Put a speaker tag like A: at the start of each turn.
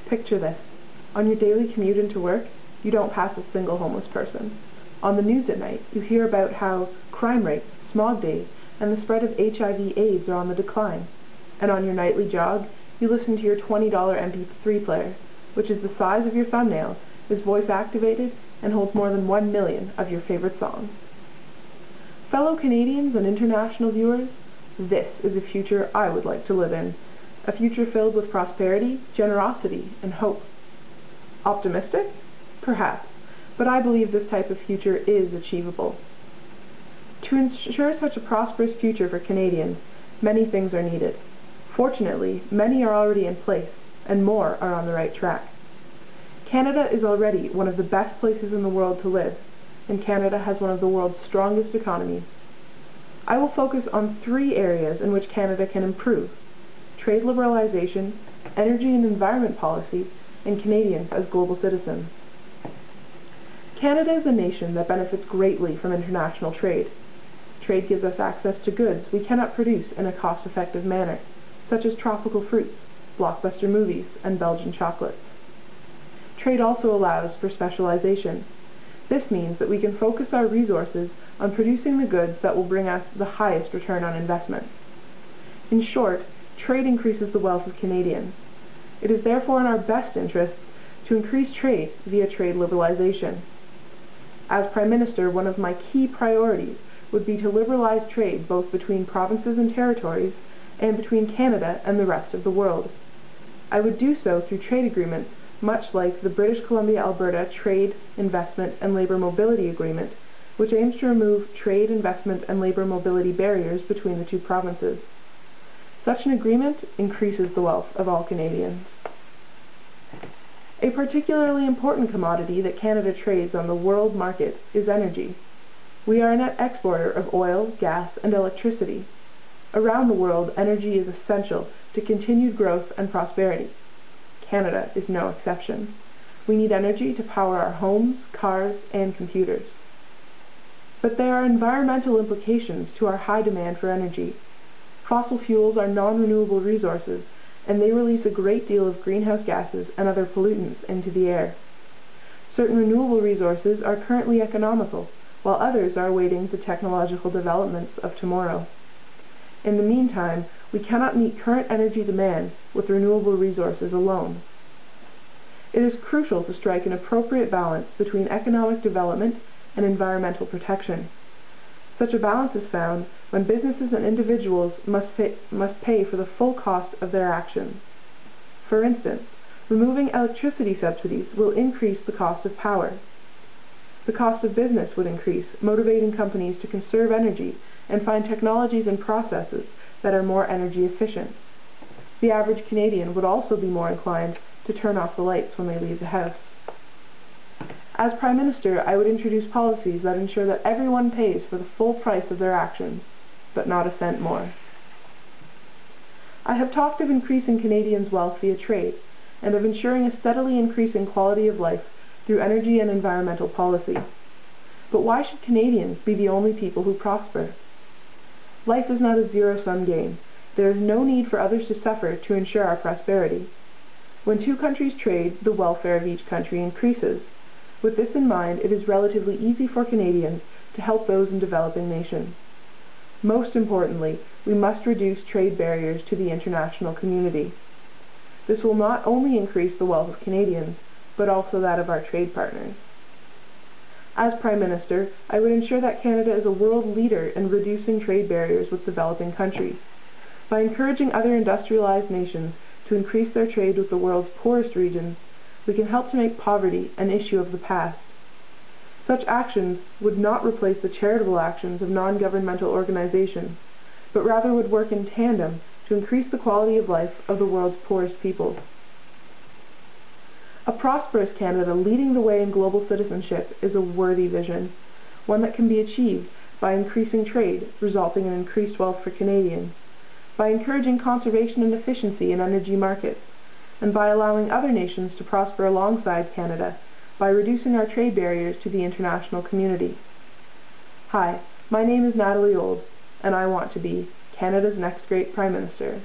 A: Picture this. On your daily commute into work, you don't pass a single homeless person. On the news at night, you hear about how crime rates, smog days, and the spread of HIV/AIDS are on the decline. And on your nightly jog, you listen to your $20 MP3 player, which is the size of your thumbnail, is voice activated, and holds more than 1 million of your favorite songs. Fellow Canadians and international viewers, this is a future I would like to live in. A future filled with prosperity, generosity, and hope. Optimistic? Perhaps, but I believe this type of future is achievable. To ensure such a prosperous future for Canadians, many things are needed. Fortunately, many are already in place, and more are on the right track. Canada is already one of the best places in the world to live, and Canada has one of the world's strongest economies. I will focus on 3 areas in which Canada can improve: trade liberalization, energy and environment policy, and Canadians as global citizens. Canada is a nation that benefits greatly from international trade. Trade gives us access to goods we cannot produce in a cost-effective manner, such as tropical fruits, blockbuster movies, and Belgian chocolates. Trade also allows for specialization. This means that we can focus our resources on producing the goods that will bring us the highest return on investment. In short, trade increases the wealth of Canadians. It is therefore in our best interests to increase trade via trade liberalization. As Prime Minister, one of my key priorities would be to liberalize trade both between provinces and territories and between Canada and the rest of the world. I would do so through trade agreements much like the British Columbia-Alberta Trade, Investment and Labour Mobility Agreement, which aims to remove trade, investment and labour mobility barriers between the 2 provinces. Such an agreement increases the wealth of all Canadians. A particularly important commodity that Canada trades on the world market is energy. We are a net exporter of oil, gas, and electricity. Around the world, energy is essential to continued growth and prosperity. Canada is no exception. We need energy to power our homes, cars, and computers. But there are environmental implications to our high demand for energy. Fossil fuels are non-renewable resources, and they release a great deal of greenhouse gases and other pollutants into the air. Certain renewable resources are currently economical, while others are awaiting the technological developments of tomorrow. In the meantime, we cannot meet current energy demand with renewable resources alone. It is crucial to strike an appropriate balance between economic development and environmental protection. Such a balance is found when businesses and individuals must pay for the full cost of their actions. For instance, removing electricity subsidies will increase the cost of power. The cost of business would increase, motivating companies to conserve energy and find technologies and processes that are more energy efficient. The average Canadian would also be more inclined to turn off the lights when they leave the house. As Prime Minister, I would introduce policies that ensure that everyone pays for the full price of their actions, but not a cent more. I have talked of increasing Canadians' wealth via trade, and of ensuring a steadily increasing quality of life through energy and environmental policy. But why should Canadians be the only people who prosper? Life is not a zero-sum game. There is no need for others to suffer to ensure our prosperity. When 2 countries trade, the welfare of each country increases. With this in mind, it is relatively easy for Canadians to help those in developing nations. Most importantly, we must reduce trade barriers to the international community. This will not only increase the wealth of Canadians, but also that of our trade partners. As Prime Minister, I would ensure that Canada is a world leader in reducing trade barriers with developing countries. By encouraging other industrialized nations to increase their trade with the world's poorest regions, we can help to make poverty an issue of the past. Such actions would not replace the charitable actions of non-governmental organizations, but rather would work in tandem to increase the quality of life of the world's poorest peoples. A prosperous Canada leading the way in global citizenship is a worthy vision, one that can be achieved by increasing trade, resulting in increased wealth for Canadians, by encouraging conservation and efficiency in energy markets, and by allowing other nations to prosper alongside Canada, by reducing our trade barriers to the international community. Hi, my name is Nathalie, and I want to be Canada's next great Prime Minister.